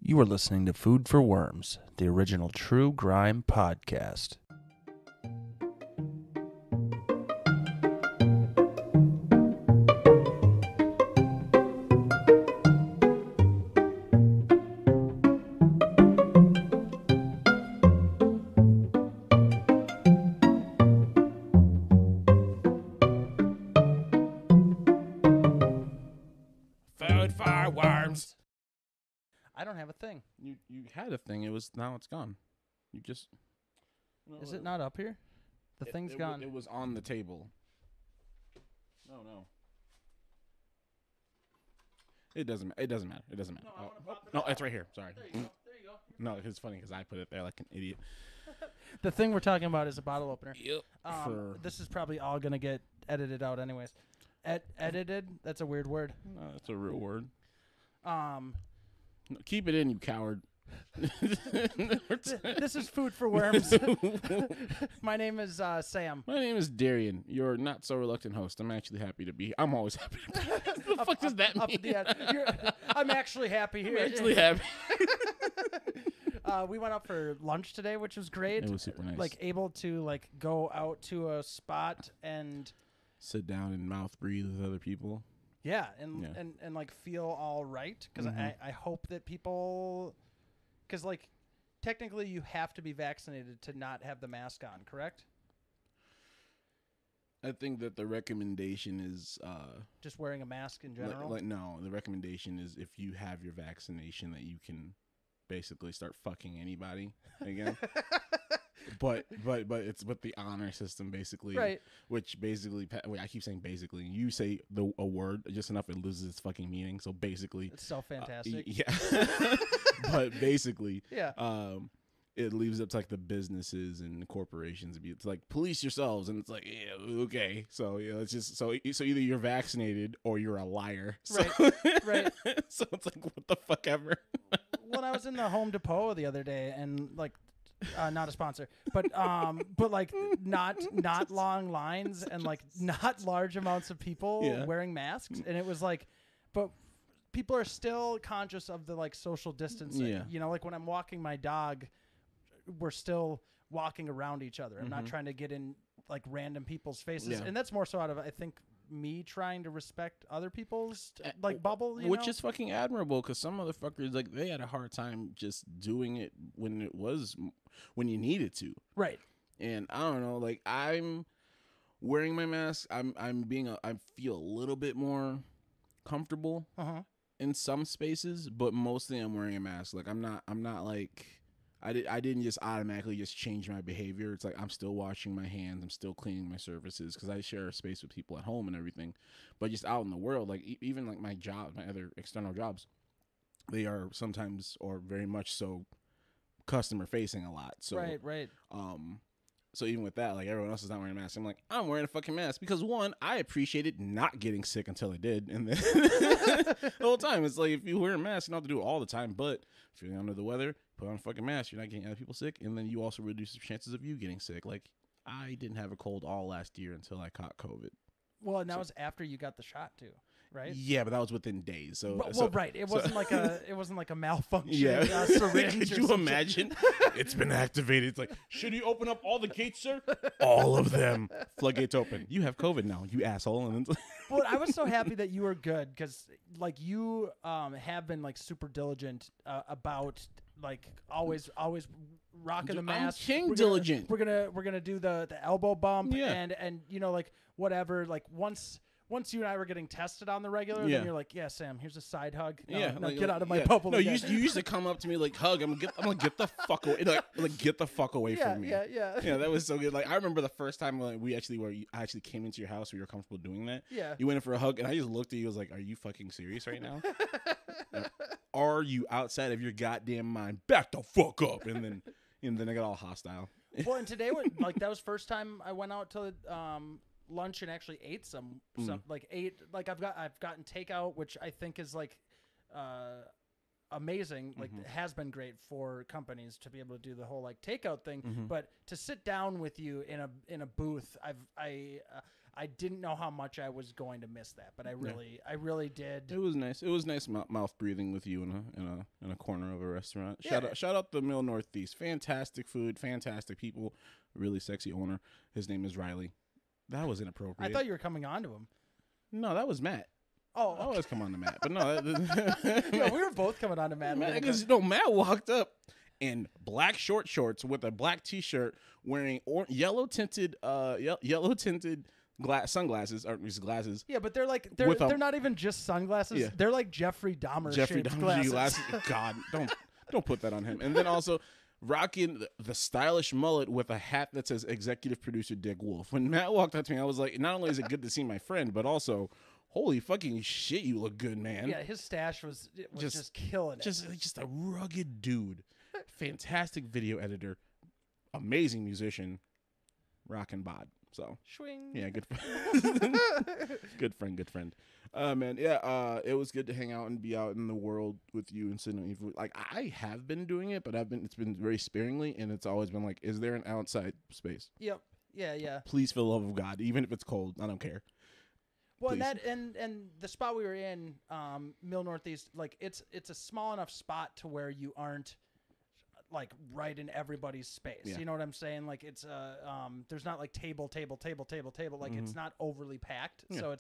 You are listening to Food for Worms, the original true crime podcast. Food for worms. I don't have a thing. You had a thing. Now it's gone. You just. Is it not up here? The thing's gone. It was on the table. No. It doesn't matter. It doesn't matter. No, it's right here. Sorry. There you go. No, it's funny because I put it there like an idiot. The thing we're talking about is a bottle opener. Yep. This is probably all going to get edited out anyways. Edited? That's a weird word. No, that's a real word. No, keep it in, you coward. This is Food for Worms. My name is Sam. My name is Darien. Your not so reluctant host. I'm actually happy to be here. I'm always happy to be here. What the fuck does that mean? I'm actually happy here. I'm actually happy. We went out for lunch today, which was great. It was super nice. Like able to go out to a spot and sit down and mouth breathe with other people. Yeah, and like feel all right because I hope that people, because like technically you have to be vaccinated to not have the mask on, correct? I think that the recommendation is just wearing a mask in general. No, the recommendation is if you have your vaccination that you can basically start fucking anybody again. But it's with the honor system basically, right? Which basically, wait, I keep saying basically. You say a word just enough, it loses its fucking meaning. So basically, it's so fantastic. Yeah, but basically, yeah. It leaves up to like the businesses and the corporations. It's like police yourselves, and it's like yeah, okay. So yeah, it's just so either you're vaccinated or you're a liar. So, right. So it's like what the fuck ever. When I was in the Home Depot the other day, and like. Not a sponsor, but like not long lines and like not large amounts of people wearing masks, and it was like, but people are still conscious of the like social distancing. Yeah. You know, like when I'm walking my dog, we're still walking around each other. I'm not trying to get in like random people's faces, and that's more so out of I think me trying to respect other people's like bubble, which is fucking admirable because some motherfuckers like they had a hard time just doing it when you needed to, right? And I don't know, like I'm wearing my mask. I feel a little bit more comfortable in some spaces, but mostly I'm wearing a mask. Like I'm not like. I didn't just automatically just change my behavior. It's like I'm still washing my hands. I'm still cleaning my surfaces because I share a space with people at home and everything. But just out in the world, like even like my job, my other external jobs, they are sometimes or very much so customer facing a lot. So right. So even with that, like everyone else is not wearing a mask. I'm like, I'm wearing a fucking mask because one, I appreciated not getting sick until I did, and then the whole time it's like if you wear a mask, you don't have to do it all the time. But if you're under the weather, put on a fucking mask. You're not getting other people sick, and then you also reduce the chances of you getting sick. Like I didn't have a cold all last year until I caught COVID. Well, and that was after you got the shot too, right? Yeah, but that was within days. So right. It wasn't like a malfunction. Yeah. Syringe. Could you imagine? It's been activated. It's like, should you open up all the gates, sir? All of them. Floodgates open. You have COVID now, you asshole. And well, I was so happy that you were good because like you have been like super diligent about like always rocking the mask. I'm diligent. We're gonna do the elbow bump and you know like whatever like once you and I were getting tested on the regular, then you're like, yeah, Sam, here's a side hug. No, get out of my bubble. No, you used to come up to me like, hug. I'm gonna get the fuck away. Like get the fuck away from me. Yeah, that was so good. Like I remember the first time like I actually came into your house where you were comfortable doing that. Yeah. You went in for a hug, and I just looked at you. I was like, are you fucking serious right now? Are you outside of your goddamn mind? Back the fuck up. And then I got all hostile. Well, and today like that was first time I went out to lunch and actually ate some I've gotten takeout, which I think is like amazing. Like it has been great for companies to be able to do the whole like takeout thing, but to sit down with you in a booth, I didn't know how much I was going to miss that, but I really did. It was nice. It was nice mouth breathing with you in a corner of a restaurant. Shout out the Mill Northeast. Fantastic food, fantastic people, really sexy owner. His name is Riley. That was inappropriate. I thought you were coming on to him. No, that was Matt. Oh, okay. I always come on to Matt, but no. Yeah, we were both coming on to Matt. Because Matt walked up in black shorts with a black T-shirt, wearing yellow tinted sunglasses or glasses. Yeah, but they're not even just sunglasses. Yeah. They're like Jeffrey Dahmer shaped glasses. God, don't put that on him. And then also rocking the stylish mullet with a hat that says executive producer Dick Wolf. When Matt walked up to me, I was like, not only is it good to see my friend, but also, holy fucking shit, you look good, man. Yeah, his stash was just killing it. Just a rugged dude. Fantastic video editor. Amazing musician. Rockin' bod. So, Schwing. Yeah, good friend. good friend. Man, yeah, it was good to hang out and be out in the world with you and sitting. Like, I have been doing it, but it's been very sparingly, and it's always been like, is there an outside space? Yep. Yeah. Please, for the love of God, even if it's cold, I don't care. Well, and the spot we were in, Mill Northeast, like it's a small enough spot to where you aren't like right in everybody's space. Yeah. You know what I'm saying? Like it's there's not like table. Like it's not overly packed, so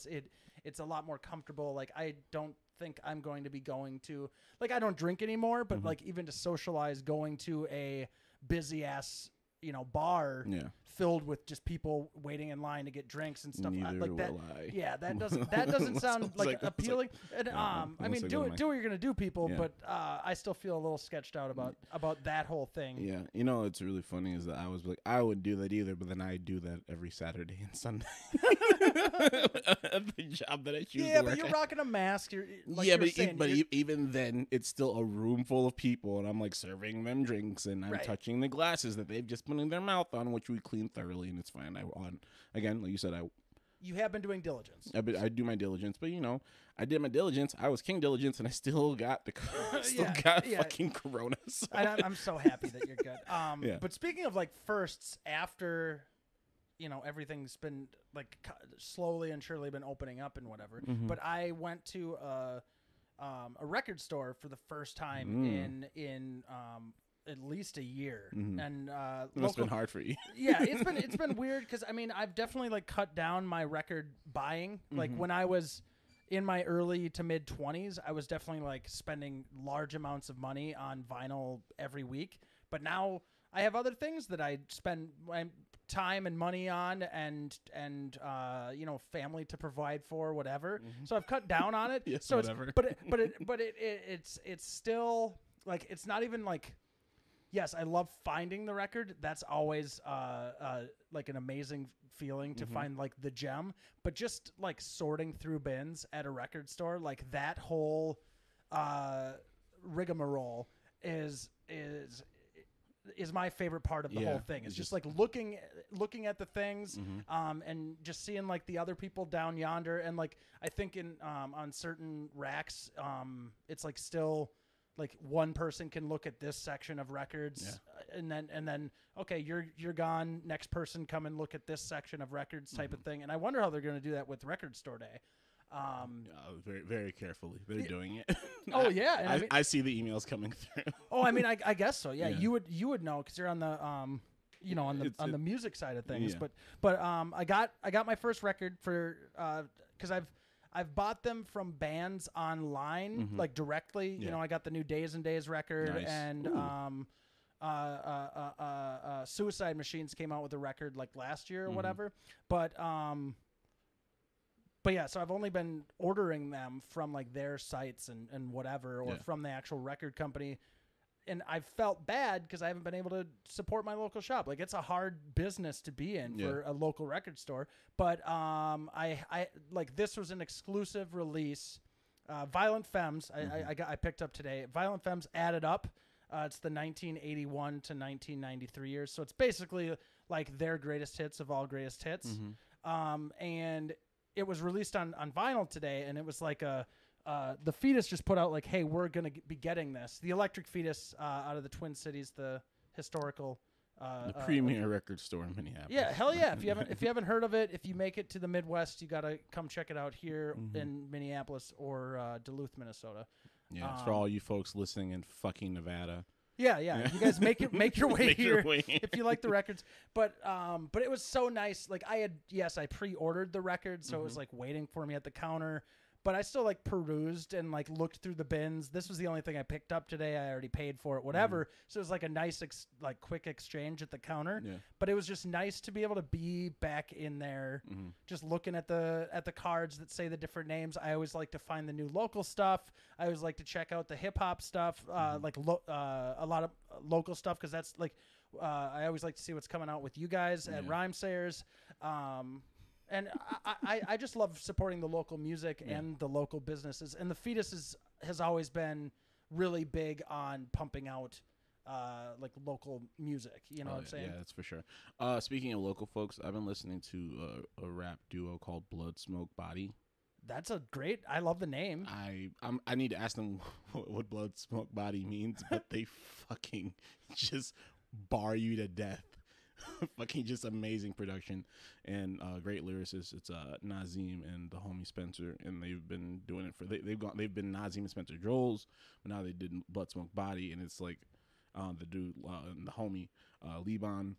it's a lot more comfortable. Like I don't think I'm going to be going to, like, I don't drink anymore, but like even to socialize, going to a busy ass bar filled with just people waiting in line to get drinks and stuff like that. Yeah, that doesn't sound like appealing. And I mean, do what you're gonna do, people. Yeah. But I still feel a little sketched out about that whole thing. Yeah, it's really funny is that I was like, I would do that either, but then I do that every Saturday and Sunday. The job that I choose. Yeah, but you're rocking a mask. Even then, it's still a room full of people, and I'm like serving them drinks, and I'm touching the glasses that they've just put in their mouth on, which we clean thoroughly, and it's fine. Again, like you said, you have been doing diligence. I do my diligence, but I did my diligence. I was King Diligence, and I still got fucking Corona. So. I'm so happy that you're good. But speaking of like firsts, after everything's been like slowly and surely been opening up and whatever. But I went to a record store for the first time in at least a year, and it's been hard for you. Yeah, it's been weird because I mean I've definitely like cut down my record buying. Like when I was in my early to mid 20s, I was definitely like spending large amounts of money on vinyl every week. But now I have other things that I spend time and money on, and family to provide for, whatever. So I've cut down on it. Yes, so whatever. It's still like, it's not even like, yes, I love finding the record. That's always like an amazing feeling to find like the gem. But just like sorting through bins at a record store, like that whole rigmarole is my favorite part of the whole thing. It's just like looking at the things, and just seeing like the other people down yonder, and like I think in on certain racks, it's like still like one person can look at this section of records, and then okay, you're gone. Next person come and look at this section of records, type of thing. And I wonder how they're going to do that with Record Store Day. Very, very carefully, they're doing it. Oh yeah, I see the emails coming through. Oh, I mean, I guess so. Yeah, you would know because you're on the on the music side of things. Yeah. But I got my first record for because I've bought them from bands online, like directly. You know, I got the new Days and Days record, and Suicide Machines came out with a record like last year or whatever. But yeah, so I've only been ordering them from like their sites and whatever, or from the actual record company. And I've felt bad because I haven't been able to support my local shop. Like, it's a hard business to be in for a local record store. But I like, this was an exclusive release. Violent Femmes, I picked up today. Violent Femmes Added Up. It's the 1981 to 1993 years. So it's basically like their greatest hits of all greatest hits. And it was released on vinyl today, and it was like the Fetus just put out like, hey, we're going to be getting this. The Electric Fetus out of the Twin Cities, the historical The premier record store in Minneapolis. Yeah, hell yeah! If you haven't heard of it, if you make it to the Midwest, you gotta come check it out here in Minneapolis or Duluth, Minnesota. Yeah, it's for all you folks listening in fucking Nevada. Yeah. You guys make your way here if you like the records. But it was so nice. Like I pre-ordered the record, so it was like waiting for me at the counter. But I still like perused and like looked through the bins. This was the only thing I picked up today. I already paid for it, whatever. So it was like a nice, quick exchange at the counter. Yeah. But it was just nice to be able to be back in there, just looking at the cards that say the different names. I always like to find the new local stuff. I always like to check out the hip hop stuff, a lot of local stuff, because that's like I always like to see what's coming out with you guys at Rhymesayers. And I just love supporting the local music and the local businesses. And the Fetus has always been really big on pumping out like local music. You know what I'm saying? Yeah, that's for sure. Speaking of local folks, I've been listening to a rap duo called Blood Smoke Body. That's I love the name. I need to ask them what Blood Smoke Body means, but they fucking just bar you to death. Fucking just amazing production and great lyricists. It's Nazim and the homie Spencer, and they've been doing it for they've been Nazim and Spencer Joels, but now they did Blood Smoke Body, and it's like the dude and the homie Liban.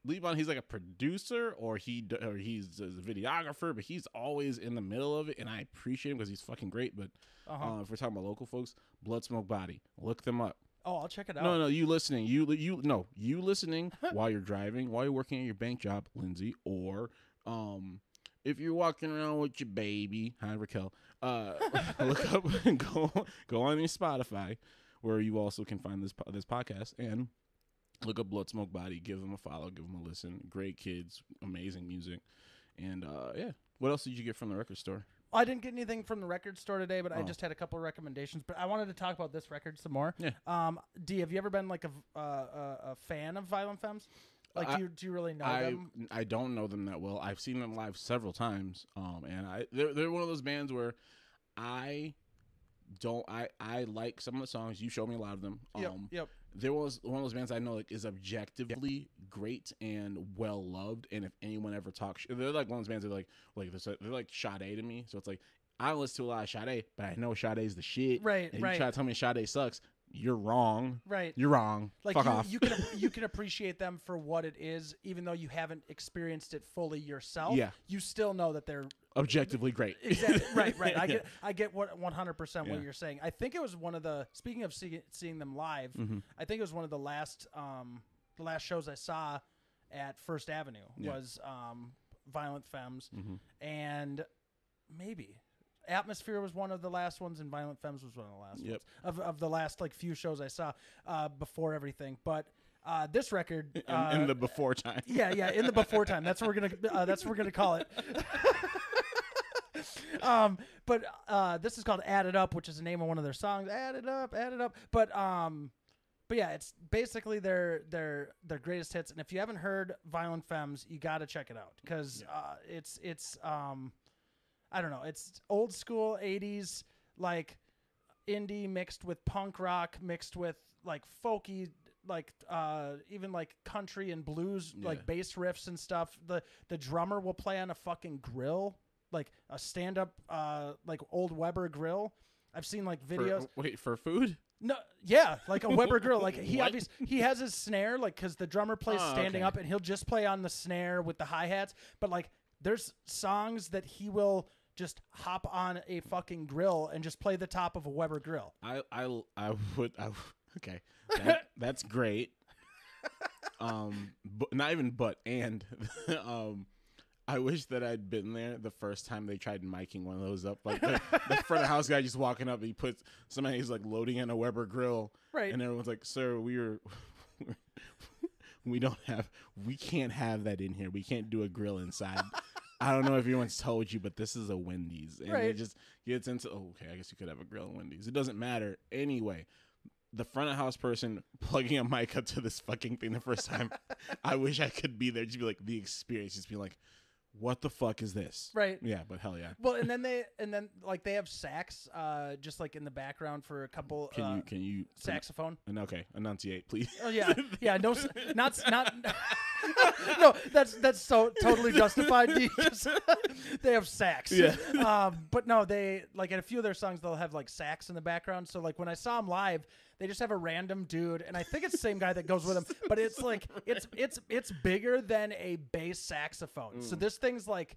Liban, he's like a producer or he's a videographer, but he's always in the middle of it, and I appreciate him because he's fucking great. But if we're talking about local folks, Blood Smoke Body, look them up. Oh, I'll check it out. No, you listening. You listening while you're driving, while you're working at your bank job, Lindsay, or if you're walking around with your baby, hi Raquel. Look up and go on your Spotify, where you also can find this podcast, and look up Blood Smoke Body. Give them a follow, give them a listen. Great kids, amazing music, and What else did you get from the record store? I didn't get anything from the record store today, but I just had a couple of recommendations. But I wanted to talk about this record some more. Yeah. D, have you ever been like a fan of Violent Femmes? Like, do you really know them? I don't know them that well. I've seen them live several times. And they're one of those bands where I like some of the songs. You showed me a lot of them. Yep. There was one of those bands I know like is objectively great and well loved, and if anyone ever talks, they're like one of those bands that they're like Sade to me. So it's like I don't listen to a lot of Sade, but I know Sade's the shit. Right. And you try to tell me Sade sucks, you're wrong. Right. You're wrong. Like Fuck off. You can appreciate them for what it is, even though you haven't experienced it fully yourself. Yeah. You still know that they're objectively great. Exactly. Right. I get what 100% what you're saying. I think it was one of the, speaking of seeing them live, I think it was one of the last shows I saw at First Avenue was Violent Femmes, and maybe Atmosphere was one of the last ones, and Violent Femmes was one of the last ones of the last like few shows I saw before everything. But this record in the before time, in the before time. That's what we're gonna call it. But this is called "Add It Up," which is the name of one of their songs. Add it up. But yeah, it's basically their greatest hits. And if you haven't heard Violent Femmes, you got to check it out because it's I don't know, it's old school 80s like indie mixed with punk rock mixed with like folky, like even like country and blues, like bass riffs and stuff. The drummer will play on a fucking grill, like a stand up like old Weber grill. I've seen like videos. For food? No, yeah, like a Weber grill. Like he has his snare, like because the drummer plays standing up, and he'll just play on the snare with the hi-hats. But like, there's songs that he will just hop on a fucking grill and just play the top of a Weber grill. Okay, that's great. But not even I wish that I'd been there the first time they tried miking one of those up. Like the front of house guy just walking up, he puts somebody's like loading in a Weber grill, right? And everyone's like, "Sir, we can't have that in here. We can't do a grill inside." I don't know if anyone's told you, but this is a Wendy's, and it just gets into I guess you could have a grill at Wendy's. It doesn't matter anyway. The front of house person plugging a mic up to this fucking thing the first time. I wish I could be there. Just be like the experience. Just be like, what the fuck is this? Right. Yeah, but hell yeah. Well, and then like they have sax, just like in the background for a couple. Can you saxophone? And okay, enunciate, please. Oh yeah, yeah. No, not. No, that's so totally justified. They have sax. Yeah. But no, they like in a few of their songs they'll have like sax in the background. So like when I saw them live, they just have a random dude, and I think it's the same guy that goes with him. But it's like it's bigger than a bass saxophone. So this thing's like,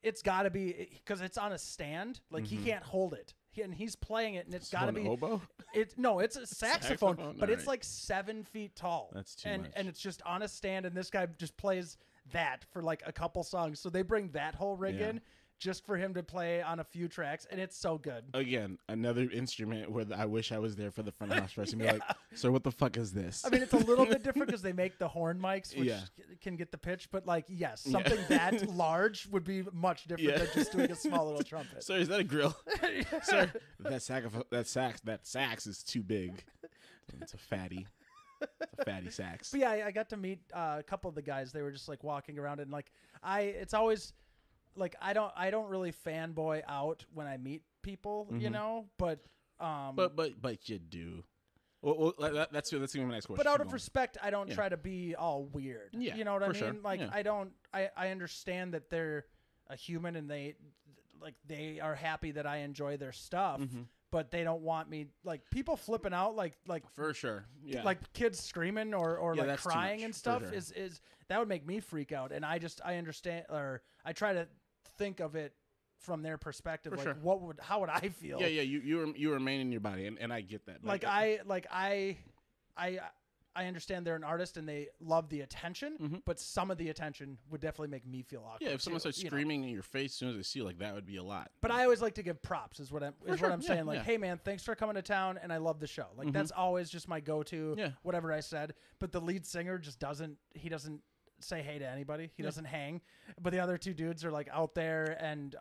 it's got to be because it's on a stand. Like he can't hold it. And he's playing it, and it's got to be oboe. It's a saxophone, but it's like 7 feet tall. That's too much. And it's just on a stand, and this guy just plays that for like a couple songs. So they bring that whole rig in just for him to play on a few tracks, and it's so good. Again, another instrument where I wish I was there for the front of house person. Be like, sir, what the fuck is this? I mean, it's a little bit different because they make the horn mics, which can get the pitch. But like, yes, something that large would be much different than just doing a small little trumpet. Sir, is that a grill? Sir, that sax is too big. It's a fatty. It's a fatty sax. But yeah, I got to meet a couple of the guys. They were just like walking around, and like it's always. Like I don't really fanboy out when I meet people, you know, but you do. Well, that's gonna be my next question. But out of respect, I don't try to be all weird. Yeah, you know what I mean? Sure. Like I understand that they're a human and they are happy that I enjoy their stuff, but they don't want me like people flipping out like for sure. Yeah. Like kids screaming or like crying and stuff sure. is that would make me freak out, and I understand, or I try to think of it from their perspective. For like sure. how would I feel? Yeah, you remain in your body, and I get that. I understand they're an artist and they love the attention, but some of the attention would definitely make me feel awkward. Yeah, if someone starts screaming in your face as soon as they see you, like that would be a lot. But I always like to give props, is what I'm saying. Like, hey man, thanks for coming to town, and I love the show. Like that's always just my go-to. Yeah. Whatever I said, but the lead singer just doesn't say hey to anybody. He doesn't hang, but the other two dudes are like out there and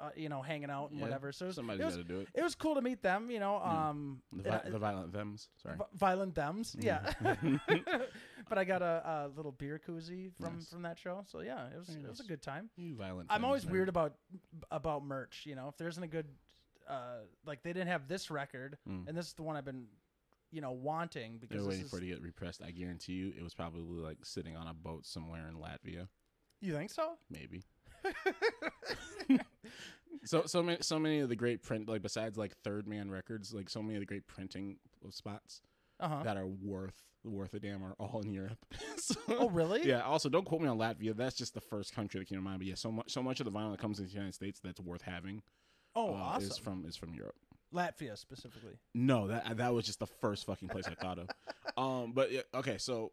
hanging out and whatever. So somebody's got to do it. It was cool to meet them. The Violent Femmes. Sorry, Violent Femmes. Yeah. But I got a little beer koozie from that show. So yeah, it was a good time. You Violent. I'm always weird about merch. If there isn't a good like they didn't have this record, and this is the one I've been wanting because they're waiting for it to get repressed. I guarantee you, it was probably like sitting on a boat somewhere in Latvia. You think so? Maybe. so many of the great print, like besides like Third Man Records, like so many of the great printing spots that are worth a damn are all in Europe. Oh really? Yeah. Also, don't quote me on Latvia. That's just the first country that came to mind. But yeah, so much of the vinyl that comes into the United States that's worth having. Oh, awesome. is from Europe. Latvia specifically. No, that was just the first fucking place I thought of. But yeah, okay, so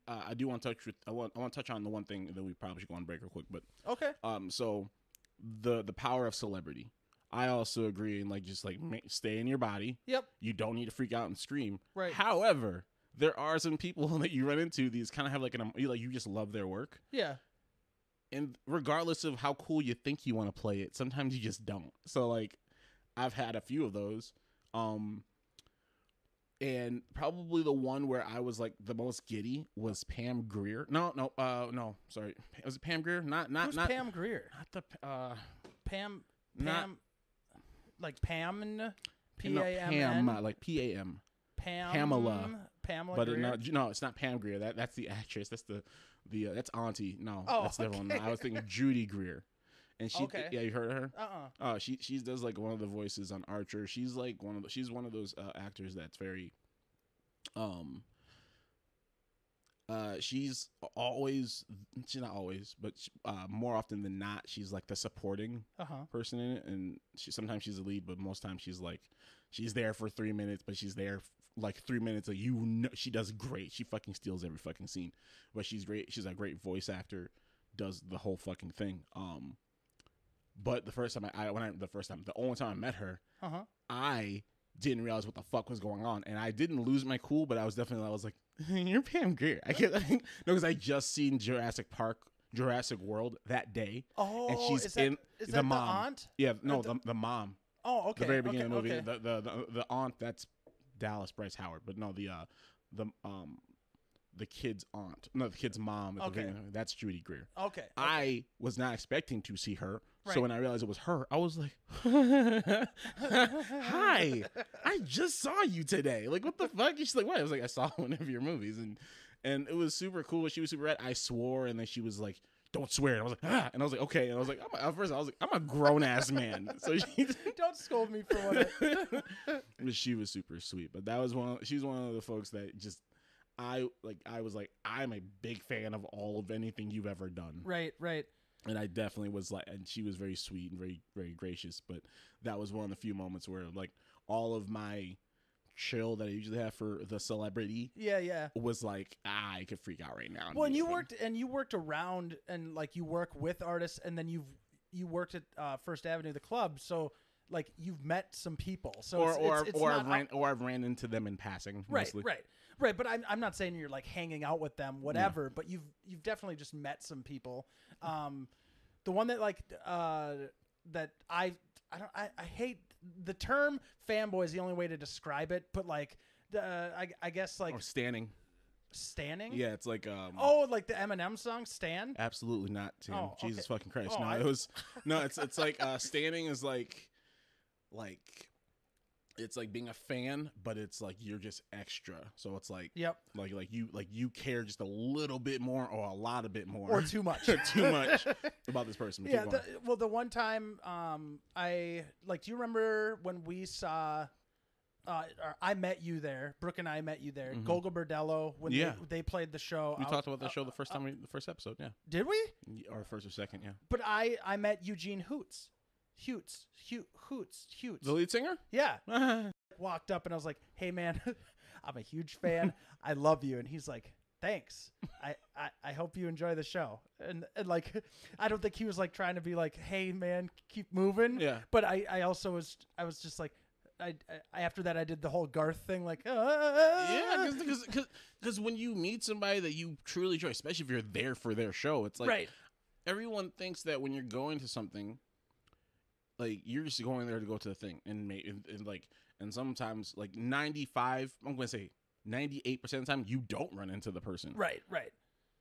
I do want to touch. I want to touch on the one thing that we probably should go on break real quick. But okay. So the power of celebrity. I also agree, and like just like stay in your body. Yep. You don't need to freak out and scream. Right. However, there are some people that you run into. These kind of have like you just love their work. Yeah. And regardless of how cool you think you want to play it, sometimes you just don't. So like. I've had a few of those. And probably the one where I was like the most giddy was Pam Grier. No, sorry. Was it Pam Grier? Not Pam Grier. Not the Pam like Pam P-A-M-N? Pam, like P-A-M. Pamela. Pamela Grier? No, it's not Pam Grier. That's the actress. That's the that's Auntie. No, that's the one. I was thinking Judy Greer. And she, yeah, you heard of her? She does like one of the voices on Archer. She's like she's one of those actors that's very, she's not always, but more often than not, she's like the supporting person in it. And sometimes she's the lead, but most times she's there for 3 minutes, but she's there like 3 minutes. Like, she does great. She fucking steals every fucking scene, but she's great. She's a great voice actor, does the whole fucking thing. But the only time I met her, I didn't realize what the fuck was going on, and I didn't lose my cool, but I was like, you're Pam Grier. Because I just seen Jurassic World that day. Oh, and she's is that the mom. The aunt? Yeah, no, the mom. Oh, okay. The very beginning of the movie, the aunt, that's Dallas Bryce Howard, but no, the kid's aunt, no, the kid's mom. Okay. That's Judy Greer. Okay. I was not expecting to see her. Right. So when I realized it was her, I was like, hi, I just saw you today. Like, what the fuck? And she's like, what? I was like, I saw one of your movies. And it was super cool. She was super rad. I swore, and then she was like, don't swear. And I was like, ah. And I was like, okay. And I was like, at first I was like, I'm a grown ass man. So she don't scold me for what but she was super sweet. But that was she's one of the folks that just, I was like, I'm a big fan of all of anything you've ever done. Right. And I definitely was like, and she was very sweet and very, very gracious. But that was one of the few moments where like all of my chill that I usually have for the celebrity was like, I could freak out right now. Well, and you worked around, and like you work with artists, and then you worked at First Avenue, the club, so like you've met some people. So I've ran into them in passing. Mostly. Right. But I'm not saying you're like hanging out with them, whatever. But you've definitely just met some people. The one that like that I hate the term fanboy is the only way to describe it. But like I guess like standing. Standing? Yeah, it's like like the Eminem song Stan? Absolutely not, Tim. Oh, okay. Jesus fucking Christ. Oh, It's like standing is like it's like being a fan, but it's like you're just extra. So it's like like you care just a little bit more or a lot of bit more or too much about this person. Yeah, the one time I like, do you remember when we saw I met you there, Brooke and I met you there, Gogol Bordello, when they played the show. We talked about the show the first time, the first episode, yeah. Did we? Or the first or second, yeah. But I met Eugene Hoots. Hoots. The lead singer? Yeah. Walked up and I was like, hey man, I'm a huge fan. I love you. And he's like, thanks. I hope you enjoy the show. And like, I don't think he was like trying to be like, hey man, keep moving. Yeah. But I was just like, I after that I did the whole Garth thing, like because when you meet somebody that you truly enjoy, especially if you're there for their show, it's like everyone thinks that when you're going to something, like you're just going there to go to the thing, and sometimes like 98% of the time you don't run into the person. Right.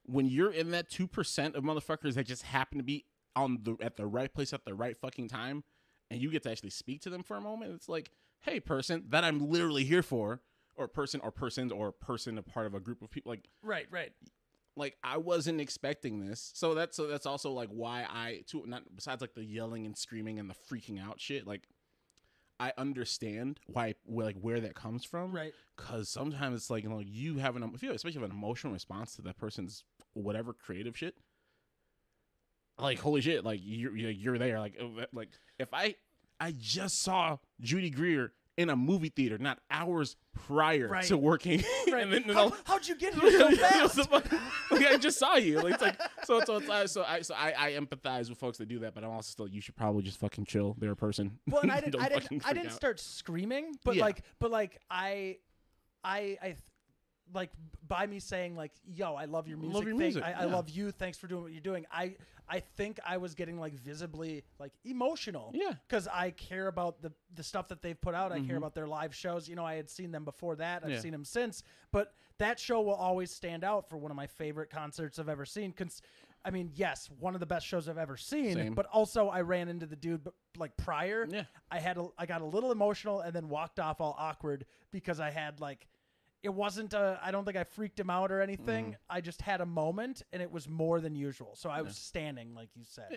When you're in that 2% of motherfuckers that just happen to be at the right place at the right fucking time, and you get to actually speak to them for a moment, it's like, hey, person that I'm literally here for, or person or persons or person a part of a group of people, like right. Like I wasn't expecting this, so that's also like why not besides like the yelling and screaming and the freaking out shit, like I understand where that comes from, right? Because sometimes it's like, you know, you have especially have an emotional response to that person's whatever creative shit. Like holy shit, like you're there, like if I just saw Judy Greer in a movie theater not hours prior to working. Right. And then, how'd you get here so fast? Like, I just saw you. Like, it's like so I empathize with folks that do that, but I'm also still, you should probably just fucking chill. They're a person. Well, and I didn't start screaming, but I like by me saying like, yo, I love your music. Love your music. I love you. Thanks for doing what you're doing. I think I was getting like visibly like emotional. Yeah. Because I care about the stuff that they've put out. I care about their live shows. You know, I had seen them before that. I've seen them since. But that show will always stand out for one of my favorite concerts I've ever seen. I mean, yes, one of the best shows I've ever seen. Same. But also I ran into the dude like prior. Yeah. I got a little emotional and then walked off all awkward because I had like, it wasn't I don't think I freaked him out or anything. I just had a moment, and it was more than usual. So I was standing, like you said.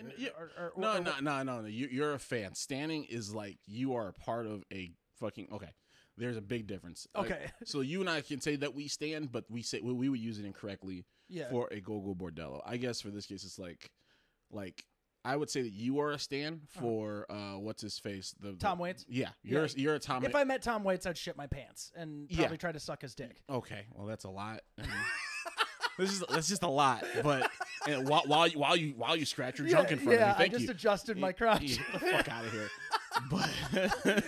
No. You're a fan. Standing is like you are a part of a fucking... Okay, there's a big difference. Okay. Like, so you and I can say that we stand, but we would use it incorrectly for a Gogol Bordello. I guess for this case, it's like I would say that you are a stan for what's his face, Tom Waits. Yeah, you're a Tom. If I met Tom Waits, I'd shit my pants and probably try to suck his dick. Okay, well that's a lot. That's just a lot. But and while you scratch your junk in front of me, I just adjusted my crotch. Get the fuck out of here. But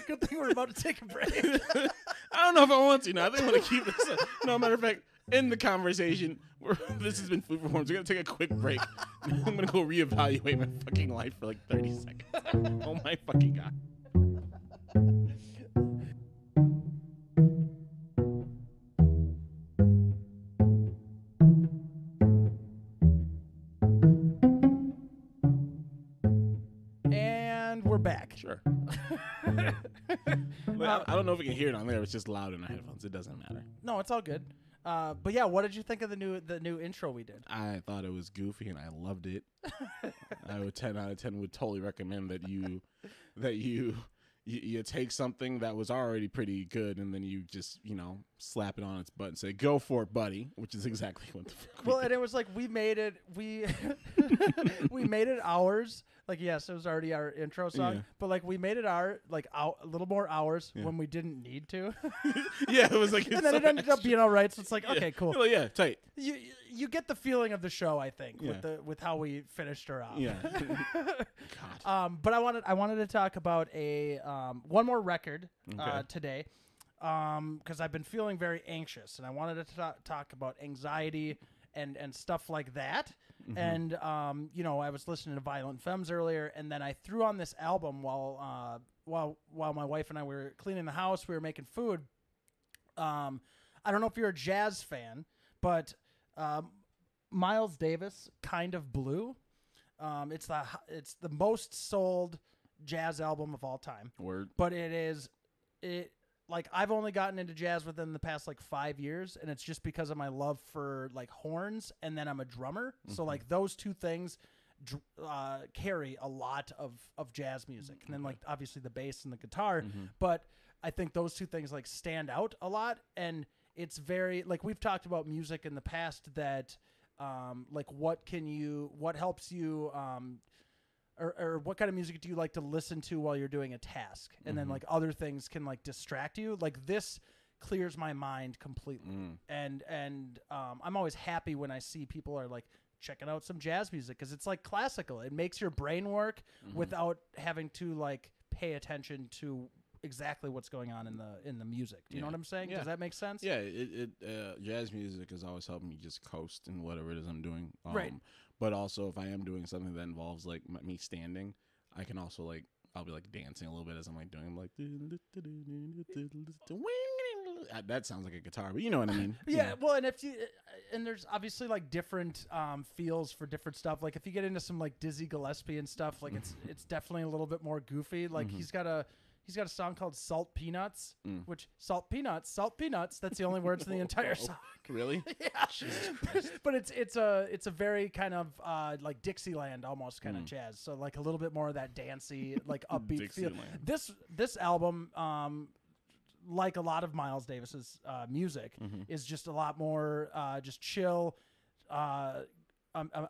good thing we're about to take a break. I don't know if I want to. No, I think I want to keep this. No, matter of fact, in the conversation, this has been Food for Forms. We're gonna take a quick break. I'm gonna go reevaluate my fucking life for like 30 seconds. Oh my fucking god. Sure. I don't know if we can hear it on there. It's just loud in our headphones. It doesn't matter. No, it's all good. But yeah, what did you think of the new intro we did? I thought it was goofy and I loved it. I would 10 out of 10 would totally recommend that you take something that was already pretty good and then you just, slap it on its butt and say, "Go for it, buddy," which is exactly what the fuck Well, and it was like we made it ours. Like, yes, it was already our intro song, but like we made it a little more hours when we didn't need to. Yeah, it was like, and then it ended up being all right. So it's like, okay, cool. Well, yeah, tight. You get the feeling of the show, I think, with how we finished her off. Yeah. God. But I wanted to talk about one more record today, because I've been feeling very anxious, and I wanted to talk about anxiety and stuff like that. Mm-hmm. And I was listening to Violent Femmes earlier, and then I threw on this album while my wife and I were cleaning the house. We were making food. I don't know if you're a jazz fan, but Miles Davis, Kind of Blue. It's the most sold jazz album of all time. Word. But I've only gotten into jazz within the past 5 years, and it's just because of my love for horns, and then I'm a drummer. Mm-hmm. So those two things carry a lot of jazz music, and then obviously the bass and the guitar. Mm-hmm. But I think those two things stand out a lot, and it's very we've talked about music in the past that what helps you or what kind of music do you like to listen to while you're doing a task? And then other things can distract you. This clears my mind completely. And I'm always happy when I see people are checking out some jazz music, because it's classical. It makes your brain work without having to pay attention to exactly what's going on in the music. Do you know what I'm saying? Does that make sense? Yeah, jazz music has always helped me just coast in whatever it is I'm doing. Right. But also, if I am doing something that involves me standing, I can also I'll be dancing a little bit as I'm doing. I'm that sounds like a guitar, but you know what I mean. Yeah. Well, and there's obviously different feels for different stuff. If you get into some Dizzy Gillespie and stuff, it's definitely a little bit more goofy. He's got a song called Salt Peanuts, which salt peanuts, that's the only words in the entire song. Really? Yeah. Jesus Christ. But it's a very kind of Dixieland almost kind of jazz. So a little bit more of that dancey, upbeat feel. This album, like a lot of Miles Davis's music, is just a lot more just chill,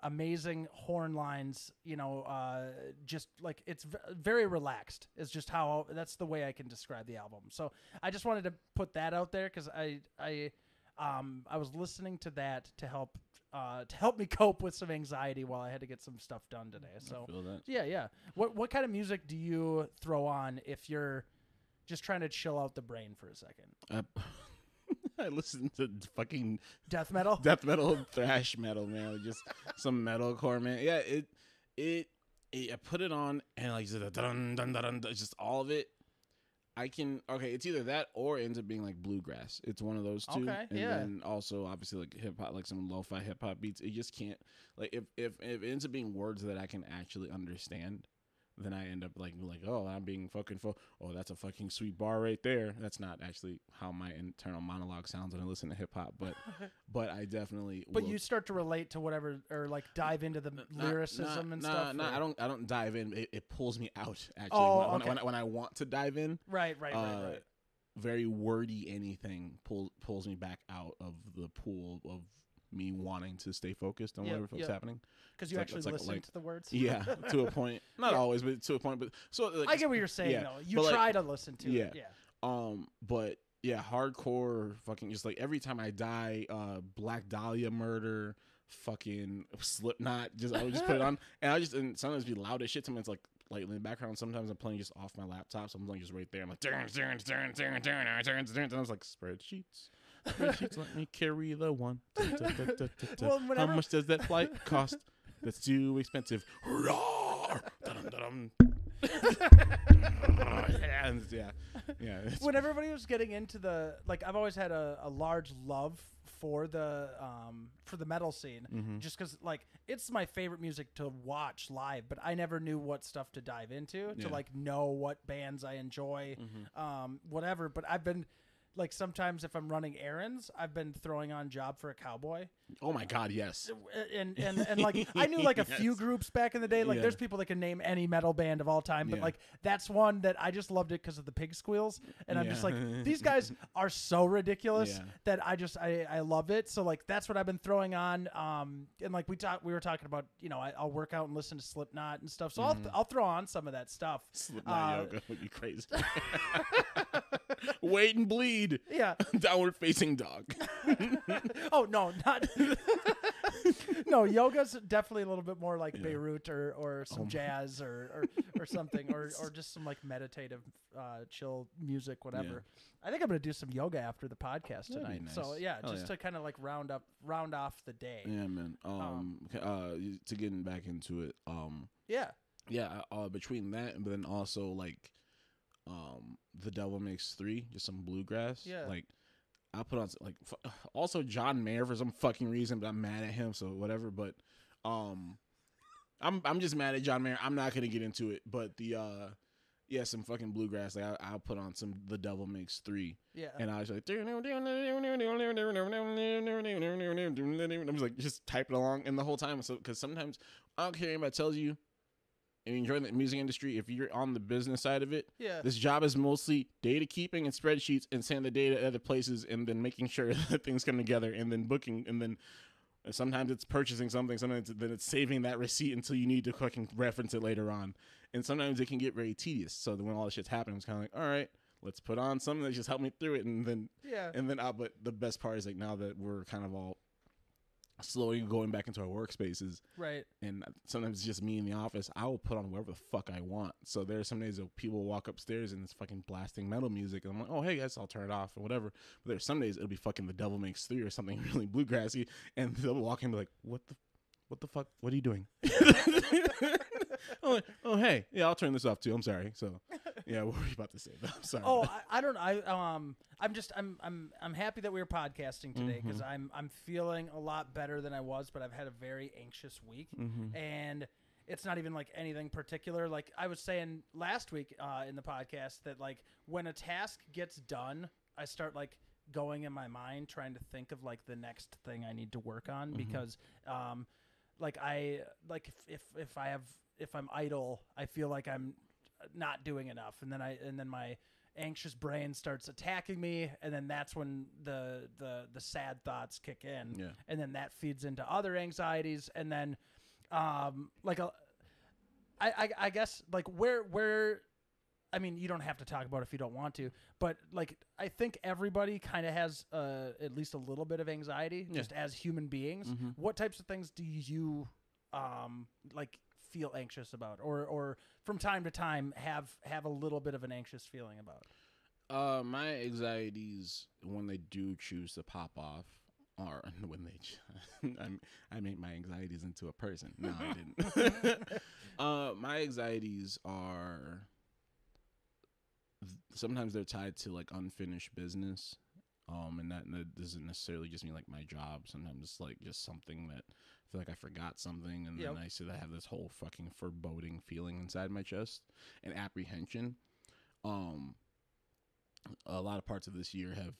amazing horn lines, just it's very relaxed. It's just that's the way I can describe the album. So I just wanted to put that out there, because I was listening to that to help me cope with some anxiety while I had to get some stuff done today. So I feel that. Yeah. What kind of music do you throw on if you're just trying to chill out the brain for a second? I listen to fucking death metal, thrash metal, man. Just some metalcore, man. Yeah, I put it on and just dun, dun, dun, dun, just all of it. It's either that or it ends up being bluegrass. It's one of those two. Okay, and then also obviously hip hop, some lo-fi hip hop beats. It just can't if it ends up being words that I can actually understand, then I end up I'm being fucking oh, that's a fucking sweet bar right there. That's not actually how my internal monologue sounds when I listen to hip hop, but I definitely. But you start to relate to whatever, or dive into the lyricism and stuff. No, I don't dive in. It pulls me out actually. When I want to dive in. Right. Very wordy anything pulls me back out of the pool of me wanting to stay focused on whatever's happening. Because you actually listen to the words? Yeah, to a point. Not always, but to a point. But so I get what you're saying, though. You try to listen to it. Yeah. But yeah, hardcore fucking just every time I die, Black Dahlia murder, fucking Slipknot, I would just put it on, and sometimes be loud as shit. Sometimes lightly in the background. Sometimes I'm playing just off my laptop, so I'm just right there. I'm and I was spreadsheets. Let me carry the one. How much does that flight cost? That's too expensive. Yeah. When everybody was getting into the, like, I've always had a large love for the metal scene, just because, like, it's my favorite music to watch live, but I never knew what stuff to dive into to like know what bands I enjoy, whatever. But I've been, like, sometimes if I'm running errands, I've been throwing on Job for a Cowboy. Oh my God, yes. And like, I knew like a few groups back in the day. Like, there's people that can name any metal band of all time, but like, that's one that I just loved it because of the pig squeals. And I'm just like, these guys are so ridiculous that I love it. So like, that's what I've been throwing on. And like we were talking about, you know, I'll work out and listen to Slipknot and stuff. So I'll throw on some of that stuff. Slipknot yoga would be crazy. Wait and bleed. Yeah. Downward facing dog. Oh no, not no. Yoga's definitely a little bit more like Beirut or some jazz or something or just some like meditative, chill music, whatever. Yeah. I think I'm gonna do some yoga after the podcast tonight. Nice. So to kind of like round off the day. Yeah, man. To getting back into it. Between that and then also like. The Devil Makes 3, just some bluegrass. Yeah. Like, I put on like also John Mayer for some fucking reason, but I'm mad at him, so whatever. But I'm just mad at John Mayer. I'm not gonna get into it, but the some fucking bluegrass. Like I'll put on some The Devil Makes 3. Yeah. And I was like, I was like just typing along, and the whole time, so because sometimes I don't care if anybody tells you. And you enjoy the music industry, if you're on the business side of it, this job is mostly data keeping and spreadsheets and sending the data to other places and then making sure that things come together and then booking and then sometimes it's purchasing something, sometimes then it's saving that receipt until you need to fucking reference it later on. And sometimes it can get very tedious. So then when all this shit's happening, it's kind of like, all right, let's put on something that just help me through it. And then, but the best part is like now that we're kind of all slowly going back into our workspaces, right? And sometimes it's just me in the office. I will put on whatever the fuck I want. So there are some days that people walk upstairs and it's fucking blasting metal music, and I'm like, oh hey guys, I'll turn it off or whatever. But there's some days it'll be fucking The Devil Makes 3 or something really bluegrassy, and they'll walk in and be like, what the fuck? What are you doing? Oh hey, yeah, I'll turn this off too. I'm sorry. So yeah, what were you about to say though? I'm sorry. Oh, I'm happy that we were podcasting today because I'm feeling a lot better than I was, but I've had a very anxious week, and it's not even like anything particular. Like I was saying last week in the podcast that like when a task gets done, I start like going in my mind trying to think of like the next thing I need to work on because like I like if I'm idle, I feel like I'm not doing enough, and then my anxious brain starts attacking me, and then that's when the sad thoughts kick in, and then that feeds into other anxieties, and then I guess like where I mean, you don't have to talk about it if you don't want to, but like I think everybody kind of has at least a little bit of anxiety just as human beings. What types of things do you like feel anxious about, or from time to time have a little bit of an anxious feeling about? My anxieties when they do choose to pop off, or when they I made my anxieties into a person. No, I didn't. My anxieties are sometimes they're tied to like unfinished business, and that doesn't necessarily just mean like my job. Sometimes it's like just something that I feel like I forgot something, and then I have this whole fucking foreboding feeling inside my chest and apprehension. A lot of parts of this year have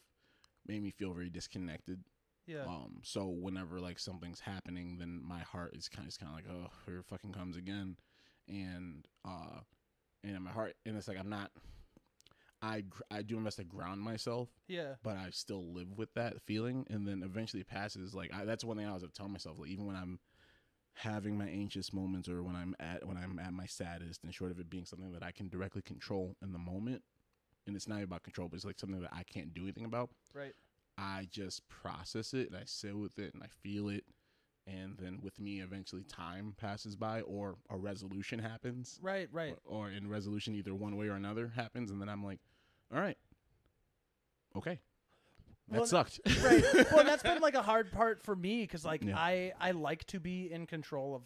made me feel very disconnected. Yeah. So whenever like something's happening, then my heart is kind of like, oh, here it fucking comes again, and in my heart, and it's like I'm not. I do my best to ground myself. Yeah. But I still live with that feeling, and then eventually it passes. Like that's one thing I always have to tell myself. Like even when I'm having my anxious moments, or when I'm at my saddest, and short of it being something that I can directly control in the moment, and it's not about control, but it's like something that I can't do anything about. Right. I just process it and I sit with it and I feel it, and then with me, eventually time passes by, or a resolution happens. Right. Or in resolution, either one way or another happens, and then I'm like, all right, okay. That sucked. Right. Well, that's been like a hard part for me because like I like to be in control of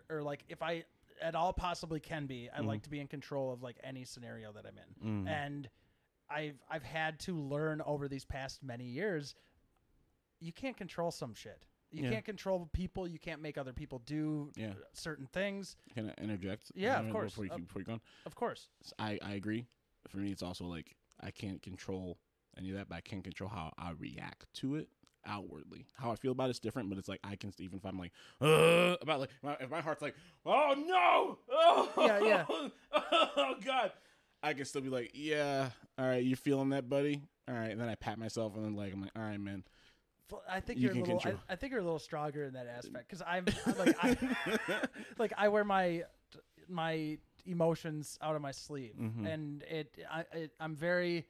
or like if I at all possibly can be, I like to be in control of like any scenario that I'm in. And I've had to learn over these past many years, you can't control some shit. You can't control people. You can't make other people do certain things. Can I interject? Yeah, of course. Before you go on? Of course. I agree. For me, it's also like I can't control any of that, but I can control how I react to it outwardly. How I feel about it's different, but it's like I can, even if I'm like, about like, if my heart's like, oh no, oh God, I can still be like, yeah, all right, you feeling that, buddy? All right, and then I pat myself and then like I'm like, all right, man. I think you're a little. I think you're a little stronger in that aspect because I'm like I wear my emotions out of my sleeve, and I'm very.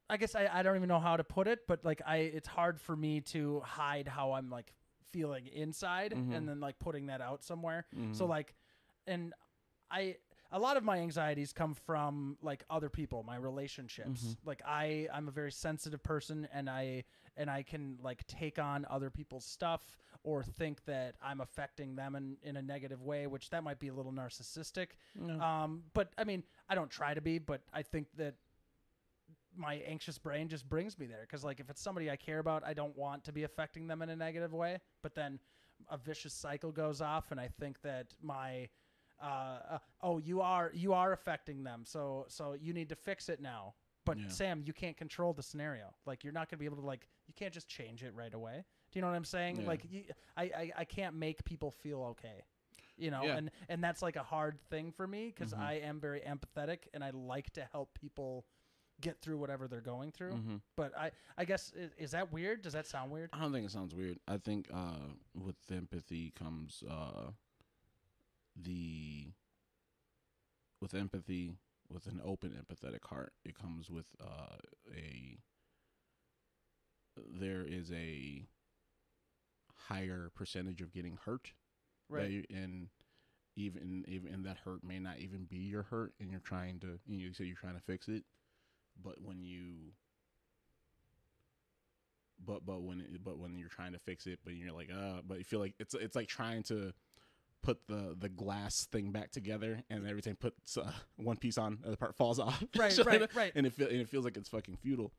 I guess I don't even know how to put it, but like it's hard for me to hide how I'm like feeling inside and then like putting that out somewhere. So like, and a lot of my anxieties come from like other people, my relationships. Like I'm a very sensitive person, and I can like take on other people's stuff or think that I'm affecting them in a negative way, which that might be a little narcissistic. But I mean, I don't try to be, but I think that my anxious brain just brings me there. Cause like if it's somebody I care about, I don't want to be affecting them in a negative way, but then a vicious cycle goes off. And I think that my, you are affecting them. So you need to fix it now. But Sam, you can't control the scenario. Like you're not going to be able to like, you can't just change it right away. Do you know what I'm saying? Yeah. Like I can't make people feel okay, you know? Yeah. And that's like a hard thing for me. Cause I am very empathetic and I like to help people get through whatever they're going through. But I guess, is that weird? Does that sound weird? I don't think it sounds weird. I think with empathy comes with empathy, with an open empathetic heart, it comes with there is a higher percentage of getting hurt, right? And even that hurt may not even be your hurt, and you're trying to you're trying to fix it. But when when you're trying to fix it, but you're like, but you feel like it's like trying to put the glass thing back together, and every time puts one piece on, the other part falls off. Right, right. And it feels like it's fucking futile.